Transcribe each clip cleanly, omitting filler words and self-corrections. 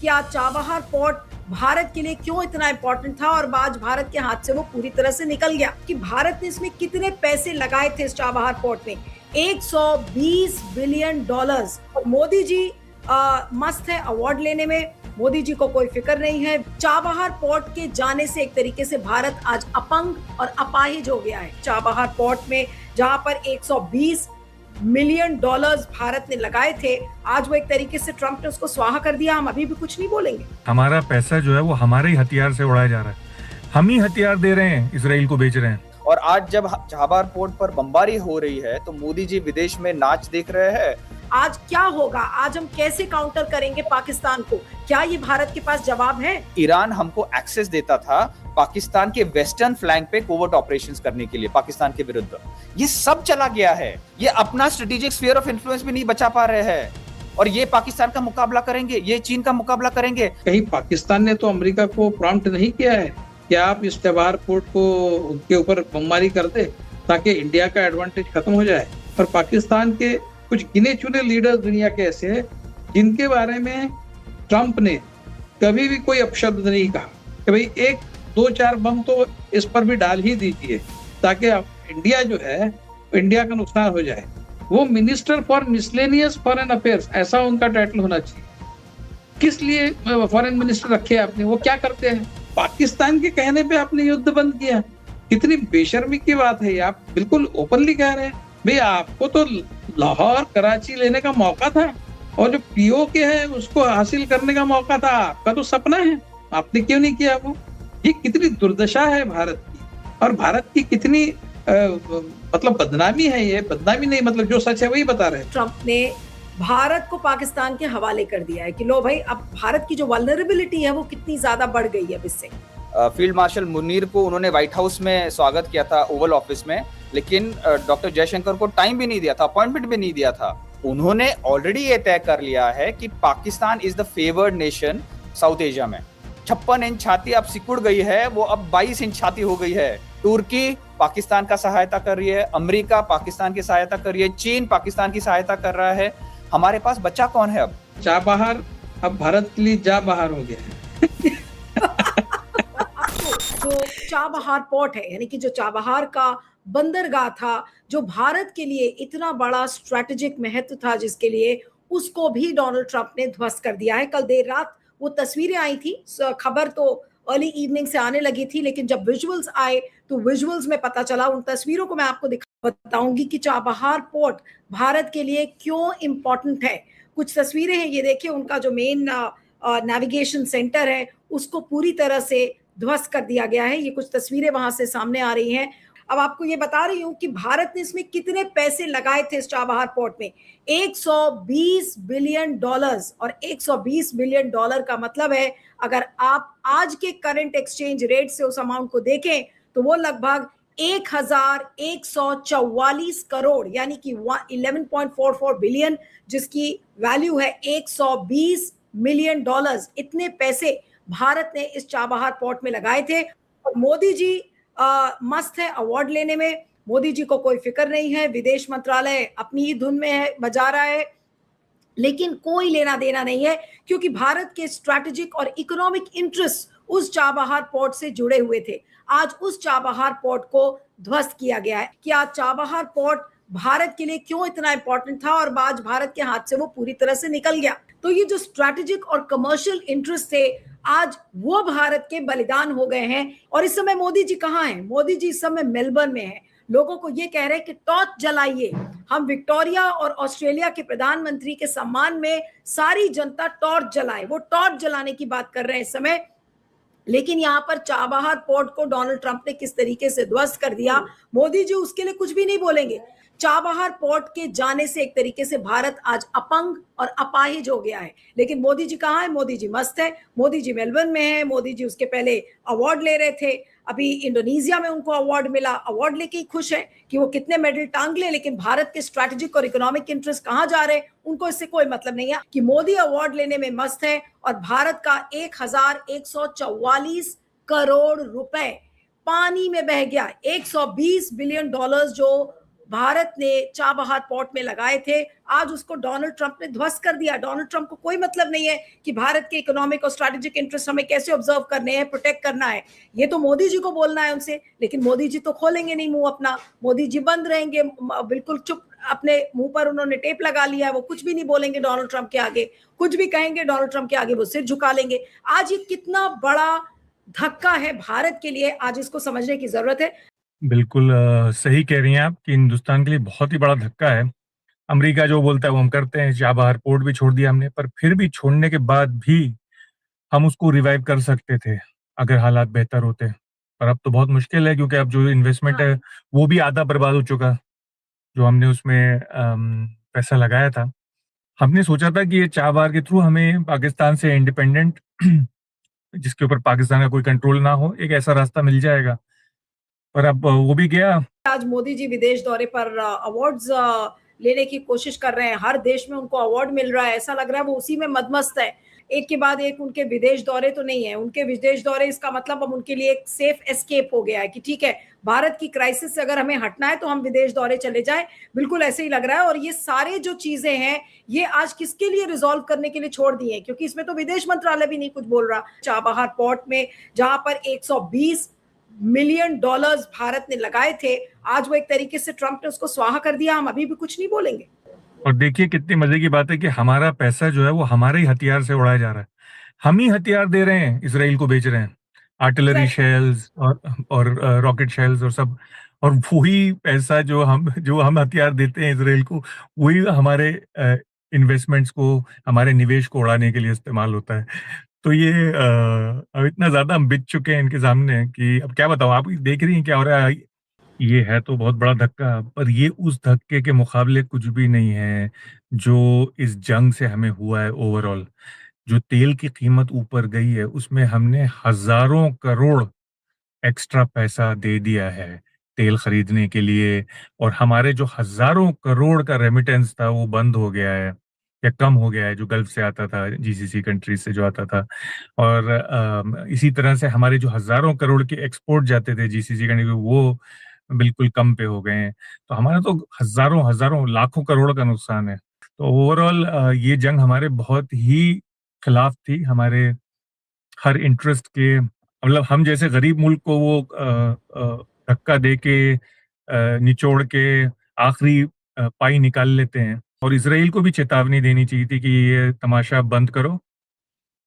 कि आज Chabahar port Bharat के लिए क्यों इतना इंपॉर्टेंट था और आज भारत के हाथ से वो पूरी तरह से निकल गया, कि भारत ने इसमें कितने पैसे लगाए थे इस चाबहार पोर्ट में, 120 बिलियन डॉलर्स। और मोदी जी मस्त है अवार्ड लेने में, मोदी जी को कोई फिक्र नहीं है। चाबहार पोर्ट के जाने से एक तरीके से भारत आज अपंग और अपाहिज हो गया है। चाबहार पोर्ट में जहां पर 120 मिलियन डॉलर्स भारत ने लगाए थे, आज वो एक तरीके से ट्रंप ने उसको स्वाहा कर दिया। हम अभी भी कुछ नहीं बोलेंगे। हमारा पैसा जो है वो हमारे ही हथियार से उड़ाया जा रहा है, हम ही हथियार दे रहे हैं, इसराइल को बेच रहे हैं। और आज जब चाबहार पोर्ट पर बमबारी हो रही है तो मोदी जी विदेश में नाच देख रहे हैं। आज क्या होगा, आज हम कैसे काउंटर करेंगे पाकिस्तान को, क्या ये भारत के पास जवाब है? ईरान हमको एक्सेस देता था पाकिस्तान के वेस्टर्न फ्लैंक पे कोवर्ट ऑपरेशंस करने के लिए पाकिस्तान के विरुद्ध, ये सब चला गया है। ये अपना स्ट्रेटेजिक स्फीयर ऑफ इन्फ्लुएंस भी नहीं बचा पा रहे हैं और ये पाकिस्तान का मुकाबला करेंगे, ये चीन का मुकाबला करेंगे। कहीं पाकिस्तान ने तो अमेरिका को प्रॉम्प्ट नहीं किया है कि आप इस चाबहार पोर्ट को के ऊपर बमबारी कर दे ताकि इंडिया का एडवांटेज खत्म हो जाए। और पाकिस्तान के कुछ गिने चुने लीडर्स दुनिया के ऐसे हैं जिनके बारे में ट्रंप ने कभी भी कोई अपशब्द नहीं कहा कि भाई 1-2-4 बम तो इस पर भी डाल ही दीजिए ताकि इंडिया जो है इंडिया का नुकसान हो जाए। वो minister for miscellaneous foreign affairs, ऐसा उनका टाइटल होना चाहिए। किस लिए फॉरेन मिनिस्टर रखे आपने, वो क्या करते हैं? पाकिस्तान के कहने पे आपने युद्ध बंद किया, कितनी बेशर्मी की बात है। आप बिल्कुल ओपनली कह रहे हैं भाई आपको तो लाहौर कराची लेने का मौका था और जो पीओके है उसको हासिल करने का मौका था, आपका तो सपना है, आपने क्यों नहीं किया वो? ये कितनी दुर्दशा है भारत की, और भारत की कितनी मतलब बदनामी है। ये बदनामी नहीं, मतलब जो सच है वही बता रहे हैं। ट्रंप ने भारत को पाकिस्तान के हवाले कर दिया है कि लो भाई, अब भारत की जो वल्नरेबिलिटी है वो कितनी ज्यादा बढ़ गई है इससे। फील्ड मार्शल मुनीर को उन्होंने व्हाइट हाउस में स्वागत किया था, ओवल ऑफिस में, लेकिन डॉक्टर जयशंकर को टाइम भी नहीं दिया था, अपॉइंटमेंट भी नहीं दिया था। उन्होंने ऑलरेडी ये तय कर लिया है कि Pakistan is the favoured nation south Asia में। 56 इंच छाती अब सिकुड़ गई है, वो अब 22 इंच छाती हो गई है। तुर्की पाकिस्तान का सहायता कर रही है, अमेरिका पाकिस्तान की सहायता कर रही है, चीन पाकिस्तान की सहायता कर रहा है। हमारे पास बच्चा कौन है अब? चाबहार अब भारत के लिए जा बाहर हो गया है। जो चाबहार पोर्ट है, यानी कि जो चाबहार का बंदरगाह था, जो भारत के लिए इतना बड़ा स्ट्रेटेजिक महत्व था, जिसके लिए उसको भी डोनाल्ड ट्रंप ने ध्वस्त कर दिया है। कल देर रात वो तस्वीरें आई थी, खबर तो अर्ली इवनिंग से आने लगी थी, लेकिन जब विजुअल्स आए तो विजुअल्स में पता चला, उन तस्वीरों को मैं आपको बताऊंगी कि चाबहार पोर्ट भारत के लिए क्यों इंपॉर्टेंट है। कुछ तस्वीरें हैं, ये देखिए, उनका जो मेन नेविगेशन सेंटर है उसको पूरी तरह से ध्वस्त कर दिया गया है। ये कुछ तस्वीरें वहां से सामने आ रही हैं। अब आपको ये बता रही हूं कि भारत ने इसमें कितने पैसे लगाए थे इस चाबहार पोर्ट में, 120 बिलियन डॉलर्स। और 120 बिलियन डॉलर का मतलब है, अगर आप आज के करंट एक्सचेंज रेट से उस अमाउंट को देखें तो वो लगभग 1144 करोड़, यानी कि 11.44 बिलियन, जिसकी वैल्यू है 120 मिलियन डॉलर्स। इतने पैसे भारत ने इस चाबहार पोर्ट में लगाए थे। और मोदी जी मस्त है अवार्ड लेने में, मोदी जी को कोई फिक्र नहीं है, विदेश मंत्रालय अपनी ही धुन में है, बजा रहा है, लेकिन कोई लेना देना नहीं है, क्योंकि भारत के स्ट्रैटेजिक और इकोनॉमिक इंटरेस्ट उस चाबहार पोर्ट से जुड़े हुए थे। आज उस चाबहार पोर्ट को ध्वस्त किया गया है। कि आज चाबहार पोर्ट भारत के लिए क्यों इतना इंपॉर्टेंट था और आज भारत के हाथ से वो पूरी तरह से निकल गया। तो ये जो स्ट्रैटेजिक और कमर्शियल इंटरेस्ट थे, आज वो भारत के बलिदान हो गए हैं। और इस समय मोदी जी कहाँ हैं? मोदी जी इस समय मेलबर्न में हैं। लोगों को ये कह रहे हैं कि टॉर्च जलाइए। हम विक्टोरिया और ऑस्ट्रेलिया के प्रधानमंत्री के सम्मान में सारी जनता टॉर्च जलाए, वो टॉर्च जलाने की बात कर रहे हैं इस समय। लेकिन यहाँ पर चाबहार पोर्ट को डोनाल्ड ट्रंप ने किस तरीके से ध्वस्त कर दिया, मोदी जी उसके लिए कुछ भी नहीं बोलेंगे। चाबहार पोर्ट के जाने से एक तरीके से भारत आज अपंग और अपाहिज हो गया है। लेकिन मोदी जी कहाँ है? मोदी जी मस्त है, मोदी जी मेलबर्न में है। मोदी जी उसके पहले अवार्ड ले रहे थे, अभी इंडोनेशिया में उनको अवार्ड मिला, अवार्ड लेके ही खुश है कि वो कितने मेडल टांग ले। लेकिन भारत के स्ट्रैटेजिक और इकोनॉमिक इंटरेस्ट कहाँ जा रहे हैं, उनको इससे कोई मतलब नहीं है। कि मोदी अवार्ड लेने में मस्त है और भारत का 1144 करोड़ रुपए पानी में बह गया। 120 बिलियन डॉलर्स जो भारत ने चाबहार पोर्ट में लगाए थे, आज उसको डोनाल्ड ट्रंप ने ध्वस्त कर दिया। डोनाल्ड ट्रंप को कोई मतलब नहीं है कि भारत के इकोनॉमिक और स्ट्रैटेजिक इंटरेस्ट हमें कैसे ऑब्जर्व करने हैं, प्रोटेक्ट करना है। ये तो मोदी जी को बोलना है उनसे, लेकिन मोदी जी तो खोलेंगे नहीं मुंह अपना। मोदी जी बंद रहेंगे, बिल्कुल चुप, अपने मुंह पर उन्होंने टेप लगा लिया है, वो कुछ भी नहीं बोलेंगे डोनाल्ड ट्रंप के आगे। कुछ भी कहेंगे डोनाल्ड ट्रंप के आगे वो सिर झुका लेंगे। आज ये कितना बड़ा धक्का है भारत के लिए, आज इसको समझने की जरूरत है। बिल्कुल सही कह रही हैं आप कि हिंदुस्तान के लिए बहुत ही बड़ा धक्का है। अमेरिका जो बोलता है वो हम करते हैं। चाबहार पोर्ट भी छोड़ दिया हमने, पर फिर भी छोड़ने के बाद भी हम उसको रिवाइव कर सकते थे अगर हालात बेहतर होते। पर अब तो बहुत मुश्किल है, क्योंकि अब जो इन्वेस्टमेंट है वो भी आधा बर्बाद हो चुका, जो हमने उसमें पैसा लगाया था। हमने सोचा था कि ये चाबहार के थ्रू हमें पाकिस्तान से इंडिपेंडेंट जिसके ऊपर पाकिस्तान का कोई कंट्रोल ना हो, एक ऐसा रास्ता मिल जाएगा, पर अब वो भी गया। आज मोदी जी विदेश दौरे पर अवार्ड्स लेने की कोशिश कर रहे हैं, हर देश में उनको अवार्ड मिल रहा है, ऐसा लग रहा है वो उसी में मदमस्त है। एक के बाद एक उनके विदेश दौरे तो नहीं है, उनके विदेश दौरे इसका मतलब अब उनके लिए एक सेफ एस्केप हो गया है कि ठीक है, भारत की क्राइसिस से अगर हमें हटना है तो हम विदेश दौरे चले जाएं। बिल्कुल ऐसे ही लग रहा है। और ये सारे जो चीजें हैं ये आज किसके लिए रिजॉल्व करने के लिए छोड़ दिए हैं, क्योंकि इसमें तो विदेश मंत्रालय भी नहीं कुछ बोल रहा। चाबहार पोर्ट में जहां पर 120 मिलियन डॉलर्स भारत ने लगाए थे, आज वो एक तरीके से ट्रंप ने उसको स्वाहा कर दिया। हम अभी भी कुछ नहीं बोलेंगे। और देखिए कितनी मजे की बात है कि हमारा पैसा जो है वो हमारे ही हथियार से उड़ाया जा रहा है। हम ही हथियार दे रहे हैं, इसराइल को बेच रहे हैं, आर्टिलरी शेल्स और रॉकेट शेल्स और सब। और वही पैसा जो हम हथियार देते हैं इसराइल को, वही हमारे इन्वेस्टमेंट्स को, हमारे निवेश को उड़ाने के लिए इस्तेमाल होता है। तो ये अब इतना ज्यादा हम बिक चुके हैं इनके सामने कि अब क्या बताऊं। आप देख रही हैं क्या हो रहा है। ये है तो बहुत बड़ा धक्का, पर ये उस धक्के के मुकाबले कुछ भी नहीं है जो इस जंग से हमें हुआ है। ओवरऑल जो तेल की कीमत ऊपर गई है, उसमें हमने हजारों करोड़ एक्स्ट्रा पैसा दे दिया है तेल खरीदने के लिए, और हमारे जो हजारों करोड़ का रेमिटेंस था वो बंद हो गया है या कम हो गया है, जो गल्फ से आता था, जीसीसी कंट्रीज से जो आता था। और इसी तरह से हमारे जो हजारों करोड़ के एक्सपोर्ट जाते थे जीसीसी कंट्री को, वो बिल्कुल कम पे हो गए हैं। तो हमारा तो हजारों हजारों लाखों करोड़ का नुकसान है। तो ओवरऑल ये जंग हमारे बहुत ही खिलाफ थी, हमारे हर इंटरेस्ट के। मतलब हम जैसे गरीब मुल्क को वो धक्का दे के निचोड़ के आखिरी पाई निकाल लेते हैं। और इसराइल को भी चेतावनी देनी चाहिए थी कि ये तमाशा बंद करो,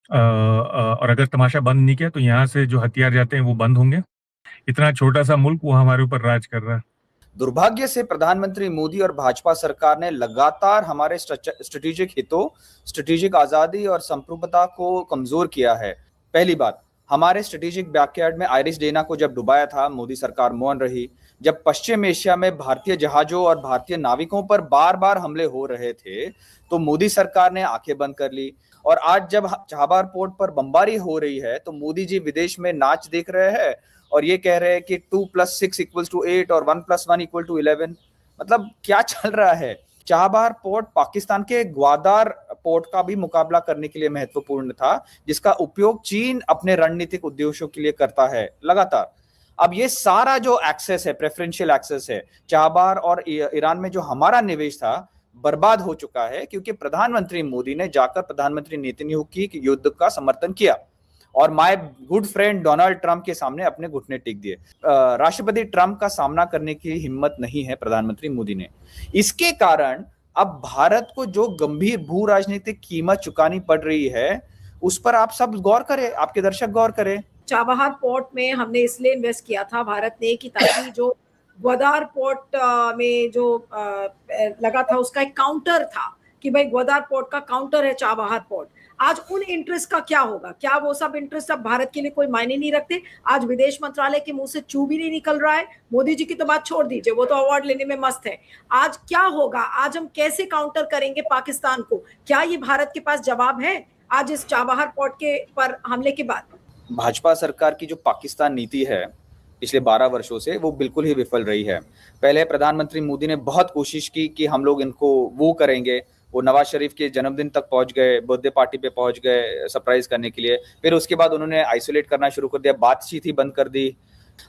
और अगर तमाशा बंद नहीं किया तो यहाँ से जो हथियार जाते हैं वो बंद होंगे। इतना छोटा सा मुल्क वो हमारे ऊपर राज कर रहा है। दुर्भाग्य से प्रधानमंत्री मोदी और भाजपा सरकार ने लगातार हमारे स्ट्रेटेजिक हितों, स्ट्रेटेजिक आजादी और संप्रभुता को कमजोर किया है। पहली बात, हमारे स्ट्रेटेजिक बैकयार्ड में आइरिस डेना को जब डुबाया था, मोदी सरकार मौन रही। जब पश्चिम एशिया में भारतीय जहाजों और भारतीय नाविकों पर बार बार हमले हो रहे थे, तो मोदी सरकार ने आंखें बंद कर ली। और आज जब चाबहार पोर्ट पर बमबारी हो रही है, तो मोदी जी विदेश में नाच देख रहे हैं और ये कह रहे हैं कि 2 + 6 = 8 और 1 + 1 = 11। मतलब क्या चल रहा है। चाबहार पोर्ट पाकिस्तान के ग्वादार पोर्ट का भी मुकाबला करने के लिए महत्वपूर्ण था, जिसका उपयोग चीन अपने रणनीतिक उद्देश्यों के लिए करता है लगातार। अब ये सारा जो एक्सेस है, प्रेफरेंशियल एक्सेस है, चाबहार और ईरान में जो हमारा निवेश था, बर्बाद हो चुका है, क्योंकि प्रधानमंत्री मोदी ने जाकर प्रधानमंत्री नेतन्याहू की युद्ध का समर्थन किया और my good friend Donald Trump के सामने अपने घुटने टेक दिए। राष्ट्रपति ट्रंप का सामना करने की हिम्मत नहीं है प्रधानमंत्री मोदी ने। इसके कारण अब भारत को जो गंभीर भू राजनीतिक कीमत चुकानी पड़ रही है, उस पर आप सब गौर करें, आपके दर्शक गौर करें। चाबहार पोर्ट में हमने इसलिए इन्वेस्ट किया था भारत ने कि ताकि जो ग्वादार पोर्ट में जो लगा था उसका एक काउंटर था कि भाई ग्वादार पोर्ट का काउंटर है चाबहार पोर्ट। आज उन इंटरेस्ट का क्या होगा? क्या वो सब इंटरेस्ट अब भारत के लिए कोई मायने नहीं रखते? आज विदेश मंत्रालय के मुंह से चू भी नहीं निकल रहा है। मोदी जी की तो बात छोड़ दीजिए, वो तो अवार्ड लेने में मस्त है। आज क्या होगा? आज हम कैसे काउंटर करेंगे पाकिस्तान को? क्या ये भारत के पास जवाब है आज इस चाबहार पोर्ट के पर हमले के बाद? भाजपा सरकार की जो पाकिस्तान नीति है पिछले 12 वर्षों से, वो बिल्कुल ही विफल रही है। पहले प्रधानमंत्री मोदी ने बहुत कोशिश की कि हम लोग इनको वो करेंगे, वो नवाज शरीफ के जन्मदिन तक पहुंच गए, बर्थडे पार्टी पे पहुंच गए सरप्राइज करने के लिए। फिर उसके बाद उन्होंने आइसोलेट करना शुरू कर दिया, बातचीत ही बंद कर दी।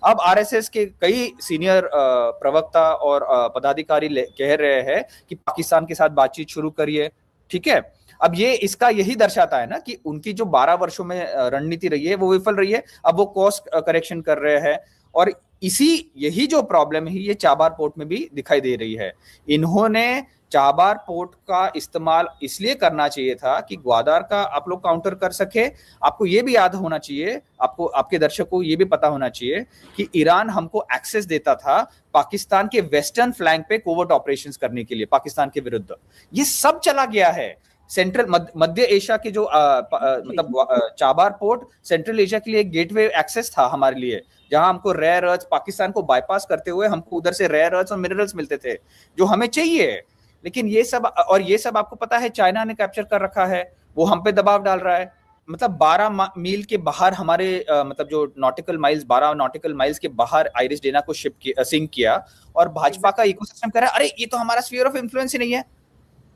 अब आरएसएस के कई सीनियर प्रवक्ता और पदाधिकारी कह रहे हैं कि पाकिस्तान के साथ बातचीत शुरू करिए, ठीक है। अब ये इसका यही दर्शाता है ना कि उनकी जो 12 वर्षों में रणनीति रही है वो विफल रही है। अब वो कॉस्ट करेक्शन कर रहे हैं और यही जो प्रॉब्लम है ये चाबार पोर्ट में भी दिखाई दे रही है। इन्होंने चाबार पोर्ट का इस्तेमाल इसलिए करना चाहिए था कि ग्वादार का आप लोग काउंटर कर सके। आपको ये भी याद होना चाहिए, आपको आपके दर्शकों को ये भी पता होना चाहिए कि ईरान हमको एक्सेस देता था पाकिस्तान के वेस्टर्न फ्लैंक पे कोवर्ट ऑपरेशंस करने के लिए पाकिस्तान के विरुद्ध। ये सब चला गया है। सेंट्रल मध्य एशिया के जो मतलब चाबार पोर्ट सेंट्रल एशिया के लिए एक गेटवे एक्सेस था हमारे लिए, जहां हमको रेयर अर्थ पाकिस्तान को बाईपास करते हुए हमको उधर से रेयर अर्थ और मिनरल्स मिलते थे जो हमें चाहिए। लेकिन ये सब आपको पता है चाइना ने कैप्चर कर रखा है, वो हम पे दबाव डाल रहा है। मतलब 12 मील के बाहर हमारे मतलब जो नॉटिकल माइल्स 12 नॉटिकल माइल्स के बाहर आइरिस डेना को सिंक किया और भाजपा का इकोसिस्टम कह रहा है अरे ये तो हमारा स्फीयर ऑफ इन्फ्लुएंस ही नहीं है।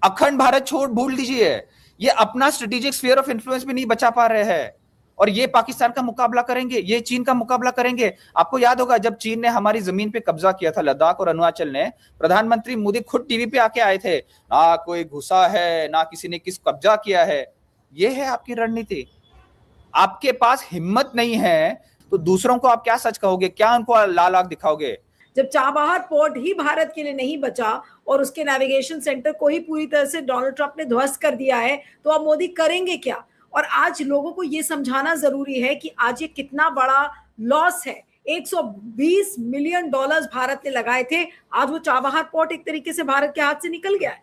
अखंड भारत छोड़ भूल दीजिए, ये अपना स्ट्रेटेजिक स्फीयर ऑफ इन्फ्लुएंस भी नहीं बचा पा रहे हैं और ये पाकिस्तान का मुकाबला करेंगे, ये चीन का मुकाबला करेंगे। आपको याद होगा जब चीन ने हमारी जमीन पे कब्जा किया था, लद्दाख और अरुणाचल ने, प्रधानमंत्री मोदी खुद टीवी पे आके आए थे, ना कोई घुसा है ना किसी ने किस कब्जा किया है। ये है आपकी रणनीति। आपके पास हिम्मत नहीं है तो दूसरों को आप क्या सच कहोगे, क्या उनको लाल आंख दिखाओगे? जब चाबहार पोर्ट ही भारत के लिए नहीं बचा और उसके नेविगेशन सेंटर को ही पूरी तरह से डोनाल्ड ट्रंप ने ध्वस्त कर दिया है, तो अब मोदी करेंगे क्या? और आज लोगों को यह समझाना जरूरी है कि आज ये कितना बड़ा लॉस है। 120 मिलियन डॉलर्स भारत ने लगाए थे, आज वो चाबहार पोर्ट एक तरीके से भारत के हाथ से निकल गया है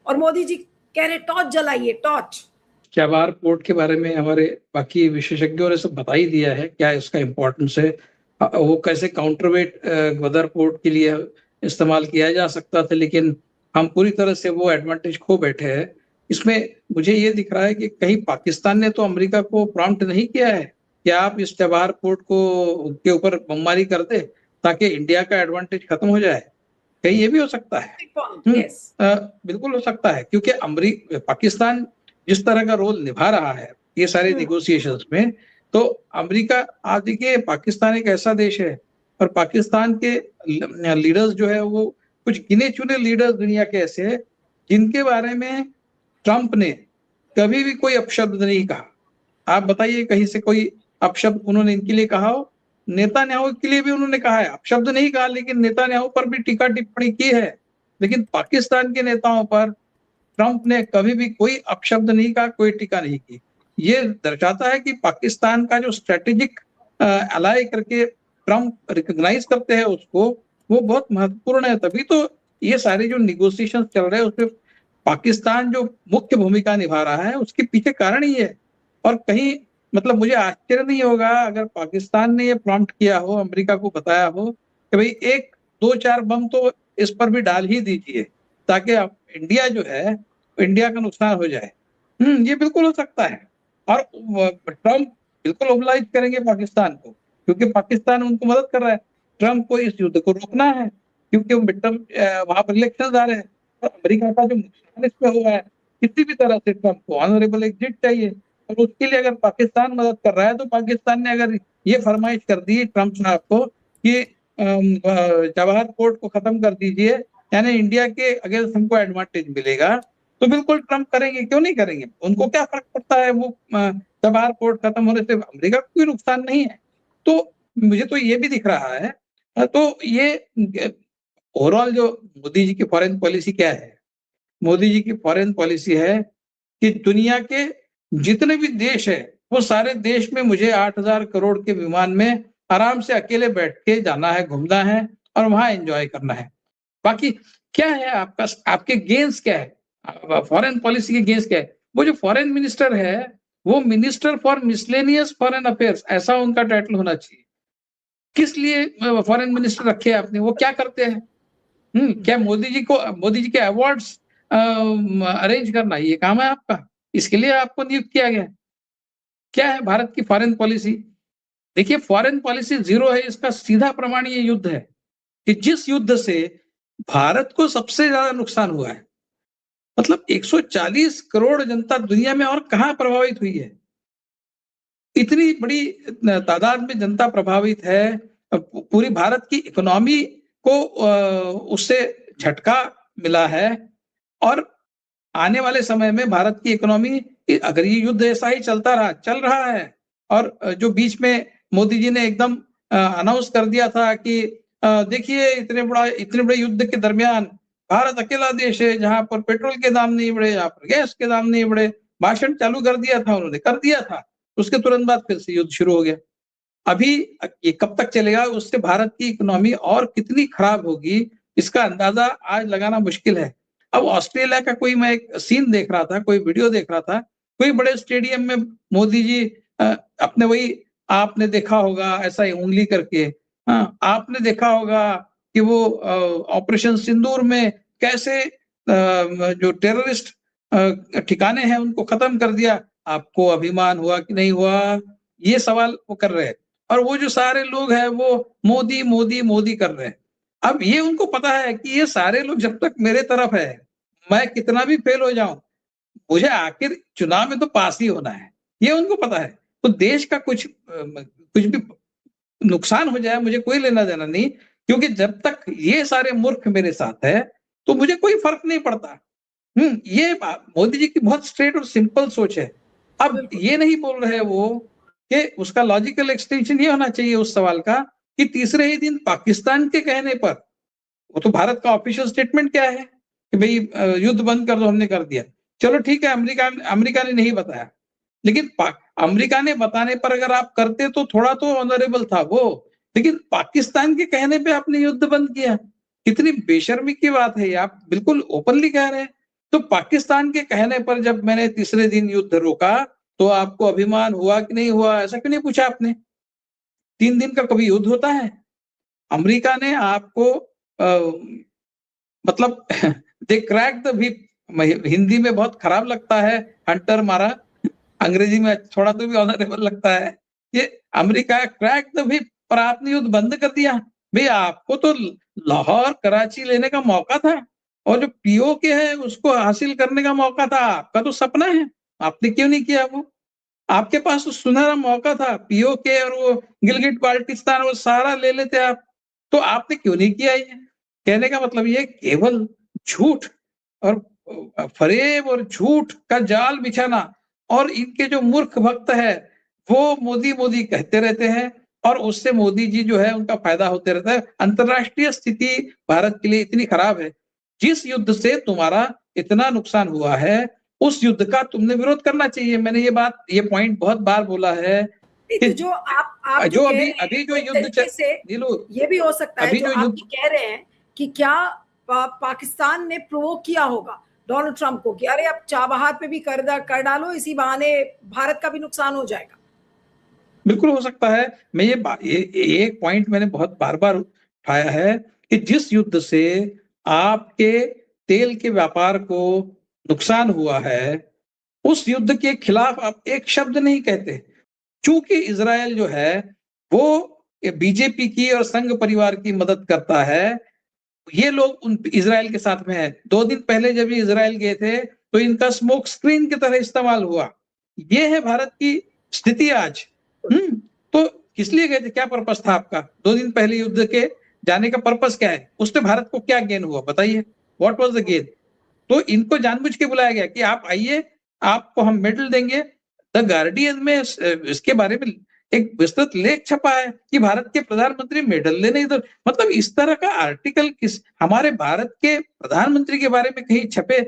और मोदी जी कह रहे टॉर्च जलाइए, टॉर्च। चाबहार पोर्ट के बारे में हमारे बाकी विशेषज्ञों ने सब बता ही दिया है क्या इसका इम्पोर्टेंस है, वो कैसे काउंटरवेट ग्वादर पोर्ट के लिए इस्तेमाल किया जा सकता था, लेकिन हम पूरी तरह से वो एडवांटेज खो बैठे हैं। इसमें मुझे ये दिख रहा है कि कहीं पाकिस्तान ने तो अमेरिका को प्रॉम्प्ट नहीं किया है कि आप इस चाबहार पोर्ट को के ऊपर बमबारी कर दे ताकि इंडिया का एडवांटेज खत्म हो जाए। कहीं ये भी हो सकता है। बिल्कुल हो सकता है, क्योंकि पाकिस्तान जिस तरह का रोल निभा रहा है ये सारे निगोशिएशंस में, तो अमेरिका, आप देखिए पाकिस्तान एक ऐसा देश है और पाकिस्तान के लीडर्स जो है वो कुछ गिने चुने लीडर्स दुनिया के ऐसे हैं जिनके बारे में ट्रंप ने कभी भी कोई अपशब्द नहीं कहा। आप बताइए कहीं से कोई अपशब्द उन्होंने इनके लिए कहा हो? नेतान्याहू के लिए भी उन्होंने कहा है, अपशब्द नहीं कहा, लेकिन नेतान्याहू पर भी टीका टिप्पणी की है। लेकिन पाकिस्तान के नेताओं पर ट्रंप ने कभी भी कोई अपशब्द नहीं कहा, कोई टीका नहीं की। ये दर्शाता है कि पाकिस्तान का जो स्ट्रेटेजिक अलाय करके ट्रंप रिकॉग्नाइज करते हैं उसको, वो बहुत महत्वपूर्ण है। तभी तो ये सारे जो निगोशिएशन चल रहे हैं उसमें पाकिस्तान जो मुख्य भूमिका निभा रहा है, उसके पीछे कारण ही है। और कहीं मतलब मुझे आश्चर्य नहीं होगा अगर पाकिस्तान ने ये प्रॉम्प्ट किया हो, अमेरिका को बताया हो कि भाई 1-2-4 बम तो इस पर भी डाल ही दीजिए ताकि इंडिया जो है, इंडिया का नुकसान हो जाए। ये बिल्कुल हो सकता है और ट्रंप बिल्कुल ओबलाइज करेंगे पाकिस्तान को, क्योंकि पाकिस्तान उनको मदद कर रहा है। ट्रंप को इस युद्ध को रोकना है क्योंकि वहां पर इलेक्शन आ रहे हैं और अमेरिका का जो नुकसान इसमें हुआ है, किसी भी तरह से ट्रंप को ऑनरेबल एग्जिट चाहिए और उसके लिए अगर पाकिस्तान मदद कर रहा है, तो पाकिस्तान ने अगर ये फरमाइश कर दी ट्रंप साहब को कि चाबहार पोर्ट को खत्म कर दीजिए, यानी इंडिया के अगेंस्ट हमको एडवांटेज मिलेगा, तो बिल्कुल ट्रंप करेंगे। क्यों नहीं करेंगे? उनको क्या फर्क पड़ता है, वो चाबहार पोर्ट खत्म होने से अमेरिका को कोई नुकसान नहीं है। तो मुझे तो ये भी दिख रहा है। तो ये ओवरऑल जो मोदी जी की फॉरेन पॉलिसी क्या है? मोदी जी की फॉरेन पॉलिसी है कि दुनिया के जितने भी देश है वो सारे देश में मुझे 8,000 करोड़ के विमान में आराम से अकेले बैठ के जाना है, घूमना है और वहां एंजॉय करना है। बाकी क्या है आपका, आपके गेंस क्या है, फॉरेन पॉलिसी के गेंस क्या है? वो जो फॉरेन मिनिस्टर है वो minister for miscellaneous foreign affairs, ऐसा उनका टाइटल होना चाहिए। किस लिए फॉरेन मिनिस्टर रखे आपने? वो क्या करते हैं? क्या मोदी जी के अवार्ड्स अरेंज करना ये काम है आपका? इसके लिए आपको नियुक्त किया गया? क्या है भारत की फॉरेन पॉलिसी? देखिए, फॉरेन पॉलिसी जीरो है। इसका सीधा प्रमाण ये युद्ध है कि जिस युद्ध से भारत को सबसे ज्यादा नुकसान हुआ है, मतलब 140 करोड़ जनता दुनिया में और कहां प्रभावित हुई है? इतनी बड़ी तादाद में जनता प्रभावित है पूरी भारत की इकोनॉमी को उससे झटका मिला है। और आने वाले समय में भारत की इकोनॉमी, अगर ये युद्ध ऐसा ही चल रहा है, और जो बीच में मोदी जी ने एकदम अनाउंस कर दिया था कि देखिए इतने बड़े युद्ध के दरमियान भारत अकेला देश है जहां पर पेट्रोल के दाम नहीं बढ़े, जहां पर गैस के दाम नहीं बढ़े, भाषण चालू कर दिया था उन्होंने, कर दिया था, उसके तुरंत बाद फिर से युद्ध शुरू हो गया। अभी ये कब तक चलेगा, उससे भारत की इकोनॉमी और कितनी खराब होगी इसका अंदाजा आज लगाना मुश्किल है। अब ऑस्ट्रेलिया का कोई, मैं एक सीन देख रहा था, कोई वीडियो देख रहा था, कोई बड़े स्टेडियम में मोदी जी अपने, वही आपने देखा होगा ऐसा ही उंगली करके, आपने देखा होगा कि वो ऑपरेशन सिंदूर में कैसे जो टेररिस्ट ठिकाने हैं उनको खत्म कर दिया। आपको अभिमान हुआ कि नहीं हुआ, ये सवाल वो कर रहे हैं। और वो जो सारे लोग हैं वो मोदी मोदी मोदी कर रहे हैं। अब ये उनको पता है कि ये सारे लोग जब तक मेरे तरफ है, मैं कितना भी फेल हो जाऊं, मुझे आखिर चुनाव में तो पास ही होना है, ये उनको पता है। तो देश का कुछ भी नुकसान हो जाए मुझे कोई लेना देना नहीं, क्योंकि जब तक ये सारे मूर्ख मेरे साथ है तो मुझे कोई फर्क नहीं पड़ता। ये मोदी जी की बहुत स्ट्रेट और सिंपल सोच है। अब ये नहीं बोल रहे वो कि उसका लॉजिकल एक्सटेंशन ये होना चाहिए उस सवाल का कि तीसरे ही दिन पाकिस्तान के कहने पर, वो तो भारत का ऑफिशियल स्टेटमेंट क्या है कि भाई युद्ध बंद कर दो, हमने कर दिया, चलो ठीक है, अमेरिका ने नहीं बताया, लेकिन अमेरिका ने बताने पर अगर आप करते तो थोड़ा तो ऑनरेबल था वो, लेकिन पाकिस्तान के कहने पे आपने युद्ध बंद किया। कितनी बेशर्मी की बात है, आप बिल्कुल ओपनली कह रहे हैं। तो पाकिस्तान के कहने पर जब मैंने तीसरे दिन युद्ध रोका तो आपको अभिमान हुआ कि नहीं हुआ, ऐसा क्यों नहीं पूछा आपने? 3 दिन का कभी युद्ध होता है? अमेरिका ने आपको मतलब दे क्रैक द व्हिप, हिंदी में बहुत खराब लगता है हंटर मारा, अंग्रेजी में थोड़ा तो भी ऑनरेबल लगता है। ये अमेरिका क्रैक द व्हिप, पर आपने युद्ध बंद कर दिया। भाई आपको तो लाहौर कराची लेने का मौका था, और जो पीओके है उसको हासिल करने का मौका था, आपका तो सपना है, आपने क्यों नहीं किया? वो आपके पास तो सुनहरा मौका था, पीओके और वो गिलगिट बाल्टिस्तान वो सारा ले लेते आप, तो आपने क्यों नहीं किया? ये कहने का मतलब ये केवल झूठ और फरेब और झूठ का जाल बिछाना, और इनके जो मूर्ख भक्त है वो मोदी मोदी कहते रहते हैं, और उससे मोदी जी जो है उनका फायदा होते रहता है। अंतरराष्ट्रीय स्थिति भारत के लिए इतनी खराब है, जिस युद्ध से तुम्हारा इतना नुकसान हुआ है उस युद्ध का तुमने विरोध करना चाहिए। मैंने ये पॉइंट बहुत बार बोला है तो जो आप जो अभी जो युद्ध से ये भी हो सकता है जो आप कह रहे हैं कि क्या पाकिस्तान ने प्रोवोक किया होगा डोनाल्ड ट्रंप को कि अरे अब चाबहार पे भी कर डालो, इसी बहाने भारत का भी नुकसान हो जाएगा। बिल्कुल हो सकता है। मैं ये एक पॉइंट मैंने बहुत बार बार उठाया है कि जिस युद्ध से आपके तेल के व्यापार को नुकसान हुआ है, उस युद्ध के खिलाफ आप एक शब्द नहीं कहते। चूंकि इजराइल जो है वो बीजेपी की और संघ परिवार की मदद करता है, ये लोग इजराइल के साथ में है। 2 दिन पहले जब ये इजराइल गए थे तो इनका स्मोक स्क्रीन की तरह इस्तेमाल हुआ। ये है भारत की स्थिति आज। तो किस लिए गए थे, क्या पर्पस था आपका? 2 दिन पहले युद्ध के जाने का पर्पस क्या है? उससे भारत को क्या गेन हुआ बताइए, व्हाट वाज द गेन? तो इनको जानबूझ के बुलाया गया कि आप आइए, आपको हम मेडल देंगे। द गार्डियन में इसके बारे में एक विस्तृत लेख छपा है कि भारत के प्रधानमंत्री मेडल लेने इधर, मतलब इस तरह का आर्टिकल हमारे भारत के प्रधानमंत्री के बारे में कहीं छपे,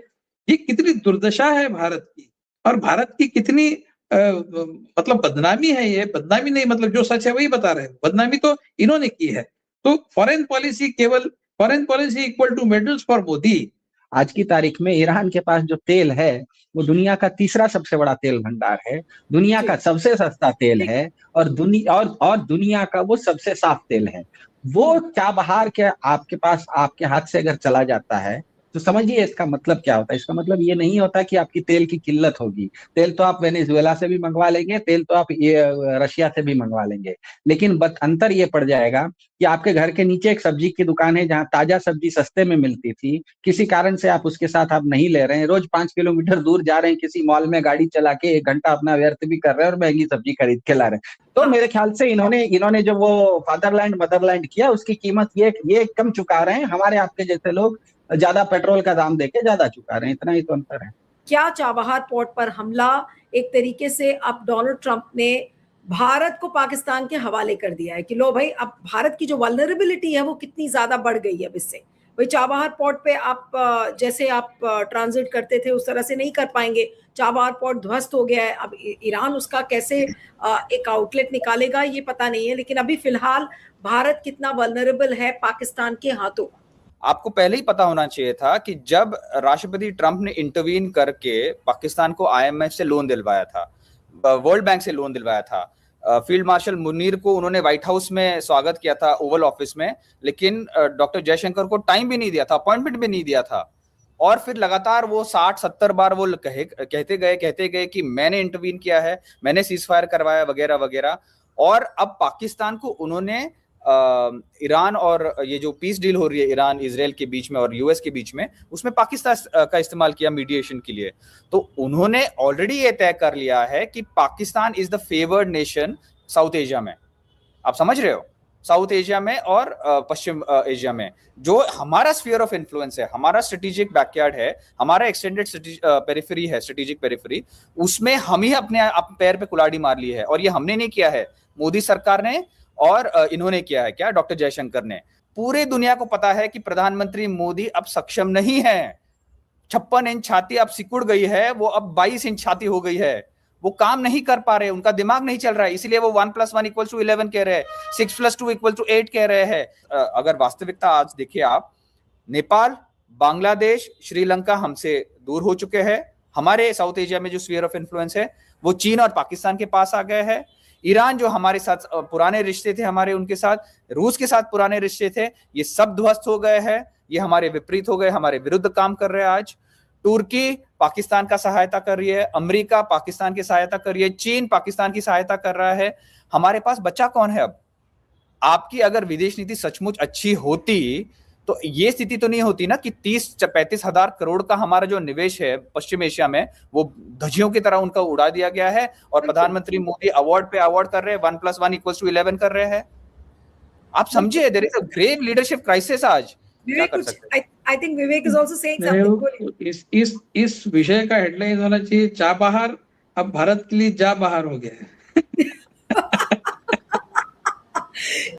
ये कितनी दुर्दशा है भारत की, और भारत की कितनी मतलब बदनामी है। ये बदनामी नहीं, मतलब जो सच है वही बता रहे हैं, बदनामी तो इन्होंने की है। तो foreign policy equal two medals for Modi. आज की तारीख में ईरान के पास जो तेल है वो दुनिया का तीसरा सबसे बड़ा तेल भंडार है, दुनिया का सबसे सस्ता तेल है, और दुनिया का वो सबसे साफ तेल है। वो चाबहार के आपके पास, आपके हाथ से अगर चला जाता है तो समझिए इसका मतलब क्या होता है। इसका मतलब ये नहीं होता कि आपकी तेल की किल्लत होगी। तेल तो आप वेनेजुएला से भी मंगवा लेंगे, तेल तो आप रशिया से भी मंगवा लेंगे, लेकिन अंतर ये पड़ जाएगा कि आपके घर के नीचे एक सब्जी की दुकान है जहां ताजा सब्जी सस्ते में मिलती थी, किसी कारण से आप उसके साथ आप नहीं ले रहे हैं, रोज 5 किलोमीटर दूर जा रहे हैं, किसी मॉल में गाड़ी चला के 1 घंटा अपना व्यर्थ भी कर रहे हैं और महंगी सब्जी खरीद के ला रहे हैं। तो मेरे ख्याल से इन्होंने जो वो फादरलैंड मदरलैंड किया, उसकी कीमत ये कम चुका रहे हैं। हमारे आपके जैसे लोग ज्यादा पेट्रोल का दाम देके ज्यादा चुका रहे हैं, इतना ही तो अंतर है। क्या चाबहार पोर्ट पर हमला एक तरीके से अब डोनाल्ड ट्रंप ने भारत को पाकिस्तान के हवाले कर दिया है कि लो भाई, अब भारत की जो वल्नरेबिलिटी है वो कितनी ज्यादा बढ़ गई है अब इससे। भाई चाबहार पोर्ट पे आप जैसे आप ट्रांजिट करते थे उस तरह से नहीं कर पाएंगे। चाबहार पोर्ट ध्वस्त हो गया है। अब ईरान उसका कैसे एक आउटलेट निकालेगा ये पता नहीं है, लेकिन अभी फिलहाल भारत कितना वल्नरेबल है पाकिस्तान के हाथों। आपको पहले ही पता होना चाहिए था कि जब राष्ट्रपति ट्रंप ने इंटरवीन करके पाकिस्तान को आईएमएफ से लोन दिलवाया था, वर्ल्ड बैंक से लोन दिलवाया था, फील्ड मार्शल मुनीर को उन्होंने व्हाइट हाउस में स्वागत किया था ओवल ऑफिस में, लेकिन डॉक्टर जयशंकर को टाइम भी नहीं दिया था, अपॉइंटमेंट भी नहीं दिया था। और फिर लगातार वो 60-70 बार वो कहते गए कि मैंने इंटरवीन किया है, मैंने सीज फायर करवाया वगैरह वगैरह। और अब पाकिस्तान को उन्होंने ईरान और ये जो पीस डील हो रही है ईरान इजराइल के बीच में और यूएस के बीच में, उसमें पाकिस्तान का इस्तेमाल किया मीडिएशन के लिए। तो उन्होंने ऑलरेडी ये तय कर लिया है कि Pakistan is the favoured nation south Asia में। आप समझ रहे हो, साउथ एशिया में और पश्चिम एशिया में, जो हमारा स्फीयर ऑफ इन्फ्लुएंस है, हमारा स्ट्रेटेजिक बैकयार्ड है, हमारा एक्सटेंडेड पेरिफेरी है, स्ट्रेटेजिक पेरिफेरी, उसमें हम ही अपने पैर पे कुल्हाड़ी मार ली है। और ये हमने नहीं किया है, मोदी सरकार ने और इन्होंने किया है। क्या डॉक्टर जयशंकर ने। पूरे दुनिया को पता है कि प्रधानमंत्री मोदी अब सक्षम नहीं है। 56 इंच छाती अब सिकुड़ गई है, वो अब 22 इंच छाती हो गई है। वो काम नहीं कर पा रहे, उनका दिमाग नहीं चल रहा है, इसीलिए वो 1 + 1 = 11 कह रहे हैं, 6 + 2 = 8 कह रहे हैं। अगर वास्तविकता आज देखिए आप, नेपाल, बांग्लादेश, श्रीलंका हमसे दूर हो चुके हैं। हमारे साउथ एशिया में जो स्फीयर ऑफ इन्फ्लुएंस है वो चीन और पाकिस्तान के पास आ गए हैं। ईरान जो हमारे साथ पुराने रिश्ते थे, हमारे उनके साथ, रूस के साथ पुराने रिश्ते थे, ये सब ध्वस्त हो गए हैं। ये हमारे विपरीत हो गए, हमारे विरुद्ध काम कर रहे हैं आज। तुर्की पाकिस्तान का सहायता कर रही है, अमेरिका पाकिस्तान की सहायता कर रही है, चीन पाकिस्तान की सहायता कर रहा है। हमारे पास बचा कौन है अब? आपकी अगर विदेश नीति सचमुच अच्छी होती तो ये स्थिति तो नहीं होती ना कि 30-35 हजार करोड़ का हमारा जो निवेश है पश्चिम एशिया में, वो धज्जियों की तरह उनका उड़ा दिया गया है। और प्रधानमंत्री मोदी अवार्ड पे अवार्ड कर रहे हैं, 1 + 1 = 11 कर रहे हैं। आप समझिए, there is a grave leadership crisis आज। I think Vivek is also saying something. इस विषय का हेडलाइन होना चाहिए, चाबहार अब भारत के लिए जा बाहर हो गया है।